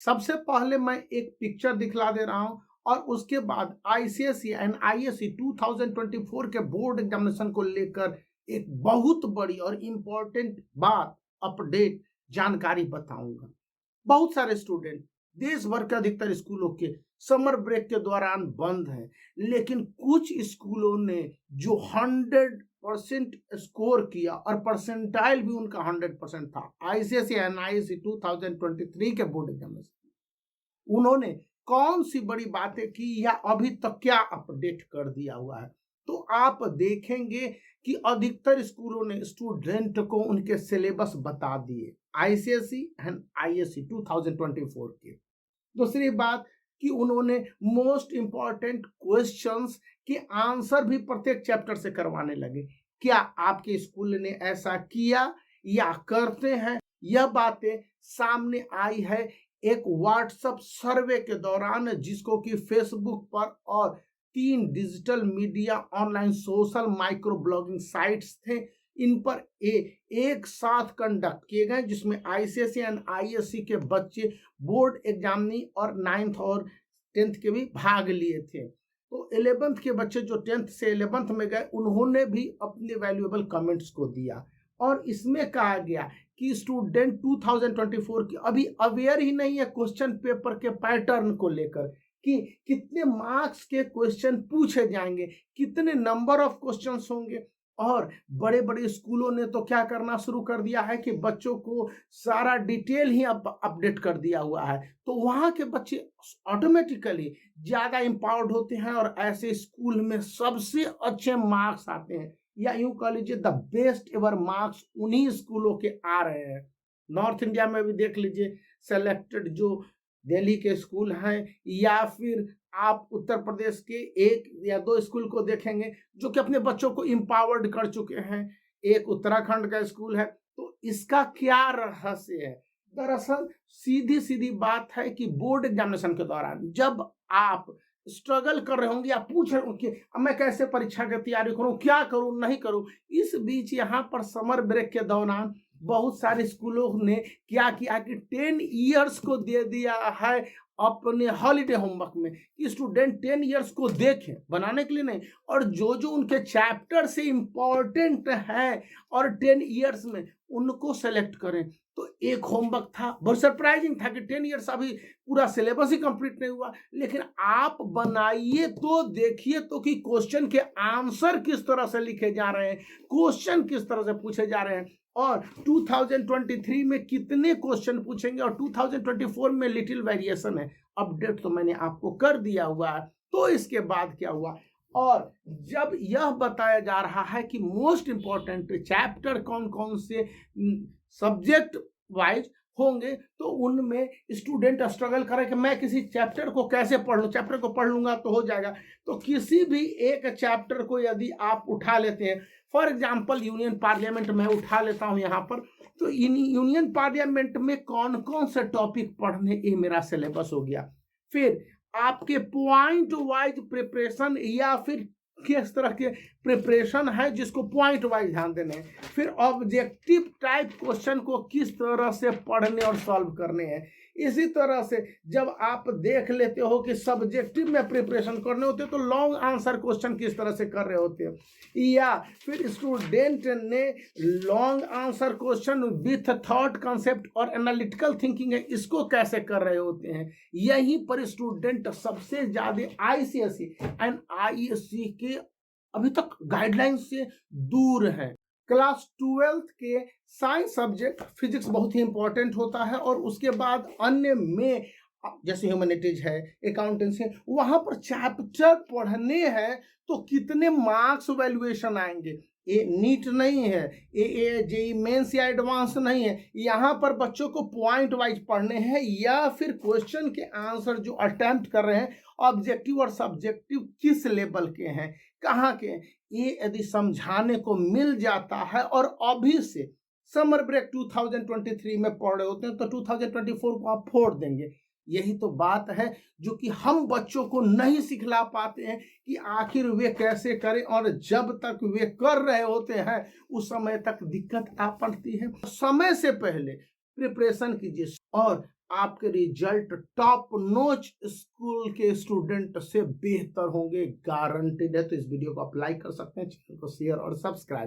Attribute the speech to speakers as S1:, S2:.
S1: सबसे पहले मैं एक पिक्चर दिखला दे रहा हूं और उसके बाद आईसीएसई एंड आईएससी 2024 के बोर्ड एग्जामिनेशन को लेकर एक बहुत बड़ी और इम्पोर्टेंट बात, अपडेट, जानकारी बताऊंगा। बहुत सारे स्टूडेंट देश भर के अधिकतर स्कूलों के समर ब्रेक के दौरान बंद हैं, लेकिन कुछ स्कूलों ने जो 100% स्कोर किया और परसेंटाइल भी उनका 100% था आईसीएसई एंड आईएससी 2023 के बोर्ड एग्जामिनेशन, उन्होंने कौन सी बड़ी बातें की या अभी तक क्या अपडेट कर दिया हुआ है, तो आप देखेंगे कि अधिकतर स्कूलों ने स्टूडेंट को उनके सिलेबस बता दिए आईसीएसई एंड आईएससी 2024 के। दूसरी बात कि उन्होंने मोस्ट इंपॉर्टेंट क्वेश्चंस के आंसर भी प्रत्येक चैप्टर से करवाने लगे। क्या आपके स्कूल ने ऐसा किया या करते हैं? यह बातें सामने आई है एक व्हाट्सएप सर्वे के दौरान, जिसको कि फेसबुक पर और 3 digital media online social micro blogging sites थे, इन पर एक साथ कंडक्ट किए गए, जिसमें आईसीएसई एंड आईएससी के बच्चे बोर्ड एग्जामिनी और 9th और 10th के भी भाग लिए थे। तो 11th के बच्चे जो 10th से 11th में गए, उन्होंने भी अपने वैल्यूएबल कमेंट्स को दिया और इसमें कहा गया कि स्टूडेंट 2024 की अभी अवेयर ही नहीं है क्वेश्चन पेपर के पैटर्न को लेकर कि कितने मार्क्स के क्वेश्चन पूछे जाएंगे, कितने नंबर ऑफ क्वेश्चंस होंगे। और बड़े बड़े स्कूलों ने तो क्या करना शुरू कर दिया है कि बच्चों को सारा डिटेल ही अपडेट कर दिया हुआ है, तो वहां के बच्चे ऑटोमेटिकली ज्यादा इंपावर्ड होते हैं और ऐसे स्कूल में सबसे अच्छे मार्क्स आते हैं, या यूं कह लीजिए द बेस्ट एवर मार्क्स उन्हीं स्कूलों के आ रहे हैं। नॉर्थ इंडिया में भी देख लीजिए, सेलेक्टेड जो दिल्ली के स्कूल हैं, या फिर आप उत्तर प्रदेश के 1 या 2 स्कूल को देखेंगे जो कि अपने बच्चों को एम्पावर्ड कर चुके हैं। एक उत्तराखंड का स्कूल है। तो इसका क्या रहस्य है? दरअसल सीधी सीधी बात है कि बोर्ड एग्जामिनेशन के दौरान जब आप स्ट्रगल कर रहे होंगे या पूछ रहे होंगे अब मैं कैसे परीक्षा की तैयारी करूं, क्या करूं, नहीं करूं, इस बीच यहाँ पर समर ब्रेक के दौरान बहुत सारे स्कूलों ने क्या किया कि 10 इयर्स को दे दिया है अपने हॉलीडे होमवर्क में कि स्टूडेंट 10 इयर्स को देखें, बनाने के लिए नहीं, और जो जो उनके चैप्टर से इंपॉर्टेंट है और 10 इयर्स में उनको सेलेक्ट करें। तो एक होमवर्क था, बहुत सरप्राइजिंग था कि 10 इयर्स अभी पूरा सिलेबस ही कंप्लीट नहीं हुआ, लेकिन आप बनाइए तो देखिए तो कि क्वेश्चन के आंसर किस तरह से लिखे जा रहे हैं, क्वेश्चन किस तरह से पूछे जा रहे हैं, और 2023 में कितने क्वेश्चन पूछेंगे और 2024 में लिटिल वेरिएशन है। अपडेट तो मैंने आपको कर दिया हुआ है। तो इसके बाद क्या हुआ, और जब यह बताया जा रहा है कि मोस्ट इंपॉर्टेंट चैप्टर कौन कौन से सब्जेक्ट वाइज होंगे, तो उनमें स्टूडेंट स्ट्रगल करे कि मैं किसी चैप्टर को कैसे पढ़ लूं, चैप्टर को पढ़ लूंगा तो हो जाएगा। तो किसी भी एक चैप्टर को यदि आप उठा लेते हैं, फॉर एग्जाम्पल यूनियन पार्लियामेंट में उठा लेता हूं यहाँ पर, तो इन यूनियन पार्लियामेंट में कौन कौन से टॉपिक पढ़ने, ये मेरा सिलेबस हो गया। फिर आपके पॉइंट वाइज प्रिपरेशन या फिर किस तरह के प्रिपरेशन है जिसको पॉइंट वाइज ध्यान देने हैं, फिर ऑब्जेक्टिव टाइप क्वेश्चन को किस तरह से पढ़ने और सॉल्व करने हैं। इसी तरह से जब आप देख लेते हो कि सब्जेक्टिव में प्रिपरेशन करने होते हैं तो लॉन्ग आंसर क्वेश्चन किस तरह से कर रहे होते हैं, या फिर स्टूडेंट ने long answer question with thought concept और एनालिटिकल थिंकिंग है, इसको कैसे कर रहे होते हैं। यहीं पर स्टूडेंट सबसे ज्यादा आईसीएसई एंड आईएससी के अभी तक गाइडलाइंस से दूर है। क्लास 12th के साइंस सब्जेक्ट फिजिक्स बहुत ही इंपॉर्टेंट होता है, और उसके बाद अन्य में जैसे ह्यूमैनिटीज है, अकाउंटेंसी है, वहां पर चैप्टर पढ़ने हैं तो कितने मार्क्स वैल्यूएशन आएंगे। ये नीट नहीं है, ये जेई मेंस या एडवांस नहीं है, यहाँ पर बच्चों को पॉइंट वाइज पढ़ने हैं या फिर क्वेश्चन के आंसर जो अटेम्प्ट कर रहे हैं ऑब्जेक्टिव और सब्जेक्टिव किस लेवल के हैं, कहाँ के, ये यदि समझाने को मिल जाता है और अभी से समर ब्रेक 2023 में पढ़ रहे होते हैं तो 2024 को आप फोड़ देंगे। यही तो बात है जो कि हम बच्चों को नहीं सिखला पाते हैं कि आखिर वे कैसे करें, और जब तक वे कर रहे होते हैं उस समय तक दिक्कत आ पड़ती है। समय से पहले प्रिपरेशन कीजिए और आपके रिजल्ट टॉप नॉच स्कूल के स्टूडेंट से बेहतर होंगे, गारंटेड है। तो इस वीडियो को आप लाइक कर सकते हैं, चैनल को शेयर और सब्सक्राइब